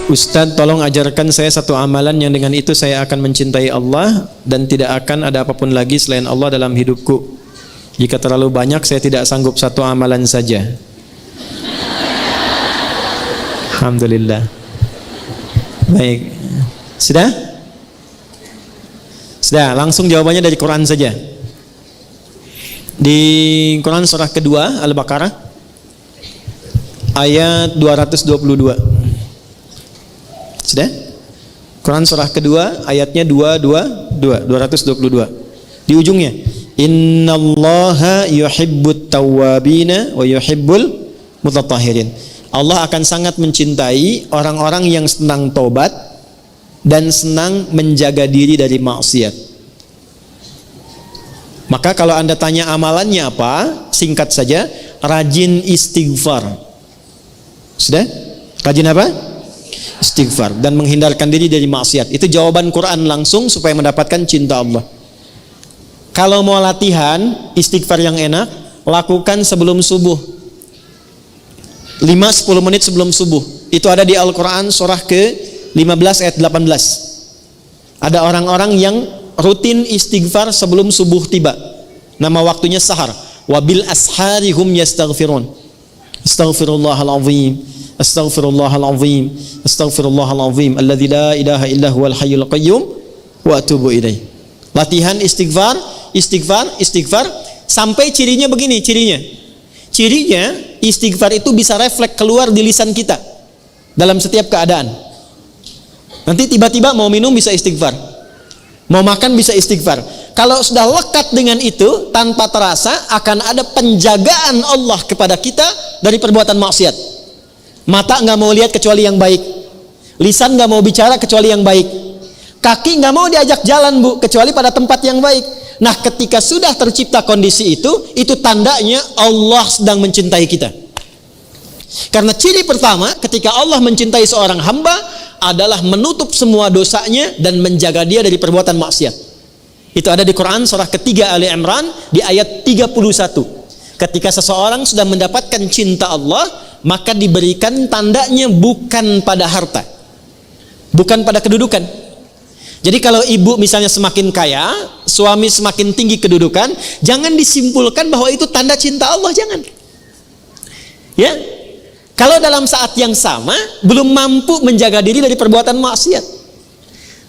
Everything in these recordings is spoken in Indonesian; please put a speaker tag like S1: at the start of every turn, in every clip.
S1: Ustadz, tolong ajarkan saya satu amalan yang dengan itu saya akan mencintai Allah dan tidak akan ada apapun lagi selain Allah dalam hidupku. Jika terlalu banyak, saya tidak sanggup satu amalan saja. Alhamdulillah. Baik. Sudah? Sudah, langsung jawabannya dari Quran saja. Di Quran surah kedua Al-Baqarah ayat 222. Sudah? Quran surah kedua ayatnya 222. Di ujungnya, innallaha yuhibbut tawwabina wa yuhibbul mutatahhirin. Allah akan sangat mencintai orang-orang yang senang tobat dan senang menjaga diri dari maksiat. Maka kalau Anda tanya amalannya apa, singkat saja, rajin istighfar. Sudah? Rajin apa? Istighfar dan menghindarkan diri dari maksiat. Itu jawaban Quran langsung supaya mendapatkan cinta Allah. Kalau mau latihan istighfar yang enak, lakukan sebelum subuh. 5-10 menit sebelum subuh. Itu ada di Al-Quran surah ke-15 ayat 18. Ada orang-orang yang rutin istighfar sebelum subuh tiba. Nama waktunya sahar. Wabil ashari hum yastaghfirun. Astaghfirullahalazim. Astaghfirullahalazim. Astaghfirullahalazim alladzi la ilaha illa huwal hayyul qayyum wa atubu ilaih. Latihan istighfar, istighfar, istighfar sampai cirinya begini, Cirinya istighfar itu bisa refleks keluar di lisan kita dalam setiap keadaan. Nanti tiba-tiba mau minum bisa istighfar. Mau makan bisa istighfar. Kalau sudah lekat dengan itu, tanpa terasa akan ada penjagaan Allah kepada kita dari perbuatan maksiat. Mata nggak mau lihat kecuali yang baik, lisan nggak mau bicara kecuali yang baik, kaki nggak mau diajak jalan bu kecuali pada tempat yang baik. Nah, ketika sudah tercipta kondisi itu tandanya Allah sedang mencintai kita. Karena ciri pertama ketika Allah mencintai seorang hamba adalah menutup semua dosanya dan menjaga dia dari perbuatan maksiat. Itu ada di Quran surah ketiga Ali Imran di ayat 31. Ketika seseorang sudah mendapatkan cinta Allah, maka diberikan tandanya bukan pada harta, bukan pada kedudukan. Jadi kalau ibu misalnya semakin kaya, suami semakin tinggi kedudukan, jangan disimpulkan bahwa itu tanda cinta Allah, jangan. Ya, kalau dalam saat yang sama belum mampu menjaga diri dari perbuatan maksiat.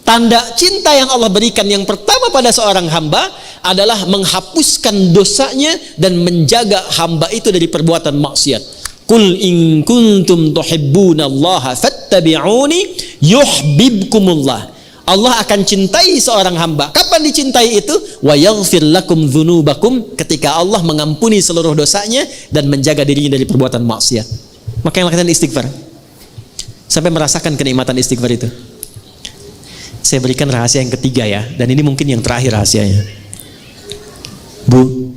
S1: Tanda cinta yang Allah berikan yang pertama pada seorang hamba adalah menghapuskan dosanya dan menjaga hamba itu dari perbuatan maksiat. Qul in kuntum tuhibbunallaha fattabi'uni yuhibbukumullah. Allah akan cintai seorang hamba. Kapan dicintai itu? Wa yaghfir lakum dzunubakum, ketika Allah mengampuni seluruh dosanya dan menjaga dirinya dari perbuatan maksiat. Maka yang lakukan istighfar sampai merasakan kenikmatan istighfar itu. Saya berikan rahasia yang ketiga ya, dan ini mungkin yang terakhir rahasianya. Bu,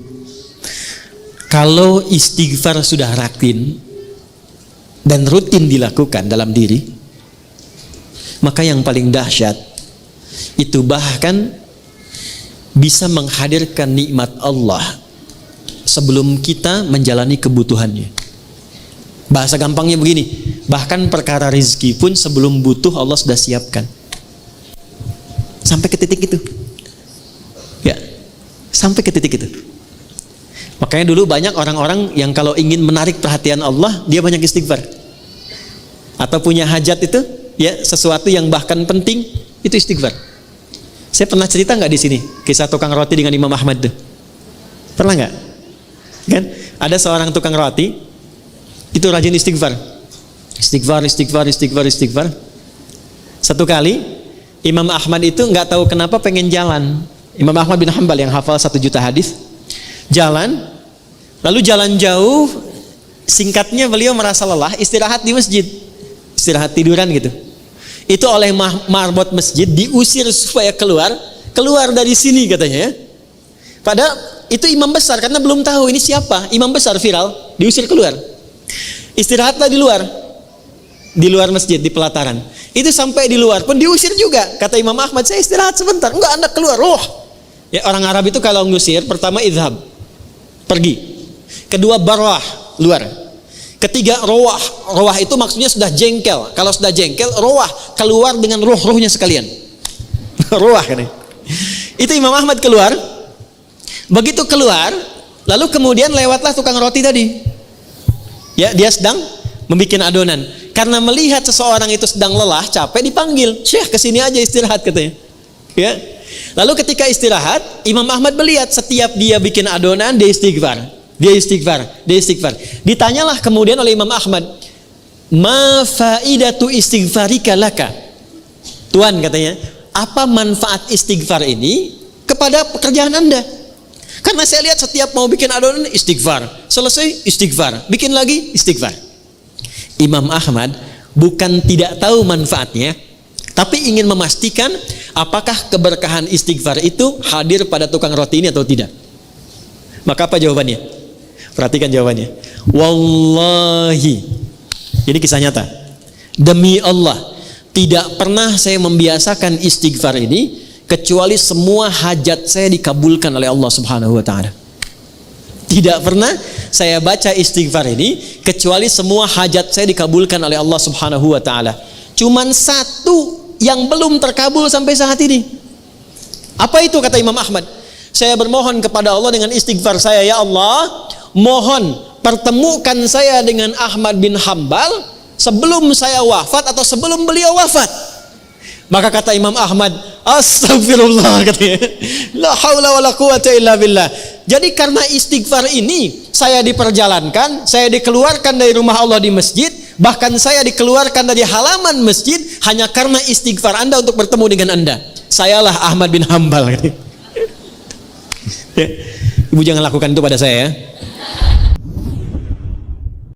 S1: kalau istighfar sudah rutin dan rutin dilakukan dalam diri, maka yang paling dahsyat itu bahkan bisa menghadirkan nikmat Allah sebelum kita menjalani kebutuhannya. Bahasa gampangnya begini, bahkan perkara rizki pun sebelum butuh Allah sudah siapkan. Sampai ke titik itu. Ya, sampai ke titik itu. Makanya dulu banyak orang-orang yang kalau ingin menarik perhatian Allah, dia banyak istighfar. Atau punya hajat itu, ya sesuatu yang bahkan penting, itu istighfar. Saya pernah cerita nggak di sini kisah tukang roti dengan Imam Ahmad tuh? Pernah nggak? Kan? Ada seorang tukang roti itu rajin istighfar. Istighfar. Satu kali Imam Ahmad itu nggak tahu kenapa pengen jalan. Imam Ahmad bin Hanbal yang hafal 1 juta hadis, jalan, lalu jalan jauh. Singkatnya beliau merasa lelah, istirahat di masjid, istirahat tiduran gitu. Itu oleh marbot masjid diusir supaya keluar dari sini katanya ya. Padahal itu imam besar, karena belum tahu ini siapa, imam besar viral, diusir keluar. Istirahatlah di luar masjid, di pelataran. Itu sampai di luar pun diusir juga. Kata Imam Ahmad, saya istirahat sebentar. Enggak, Anda keluar. Ya, orang Arab itu kalau ngusir, pertama idhab, pergi. Kedua barwah, luar. Ketiga, rawah. Rawah itu maksudnya sudah jengkel. Kalau sudah jengkel, rawah, keluar dengan ruh-ruhnya sekalian. Rawah kan. Itu Imam Ahmad keluar. Begitu keluar, lalu kemudian lewatlah tukang roti tadi. Ya, dia sedang membuat adonan. Karena melihat seseorang itu sedang lelah, capek, dipanggil. Syekh, kesini aja istirahat katanya. Ya. Lalu ketika istirahat, Imam Ahmad melihat setiap dia bikin adonan, dia istighfar. Dia istighfar. Ditanyalah kemudian oleh Imam Ahmad, ma faidatu istighfarika laka? Tuan katanya, apa manfaat istighfar ini kepada pekerjaan Anda? Karena saya lihat setiap mau bikin adonan istighfar, selesai istighfar, bikin lagi istighfar. Imam Ahmad bukan tidak tahu manfaatnya, tapi ingin memastikan apakah keberkahan istighfar itu hadir pada tukang roti ini atau tidak. Maka apa jawabannya? Perhatikan jawabannya. Wallahi, ini kisah nyata. Demi Allah, tidak pernah saya membiasakan istighfar ini kecuali semua hajat saya dikabulkan oleh Allah Subhanahu wa taala. Tidak pernah saya baca istighfar ini kecuali semua hajat saya dikabulkan oleh Allah Subhanahu wa taala. Cuman satu yang belum terkabul sampai saat ini. Apa itu, kata Imam Ahmad? Saya bermohon kepada Allah dengan istighfar saya, ya Allah, mohon pertemukan saya dengan Ahmad bin Hambal sebelum saya wafat atau sebelum beliau wafat. Maka kata Imam Ahmad, astagfirullah, katanya, la haula wala quwata illa billah. Jadi karena istighfar ini saya diperjalankan, saya dikeluarkan dari rumah Allah di masjid, bahkan saya dikeluarkan dari halaman masjid hanya karena istighfar Anda untuk bertemu dengan Anda. Sayalah Ahmad bin Hambal. Ibu jangan lakukan itu pada saya ya.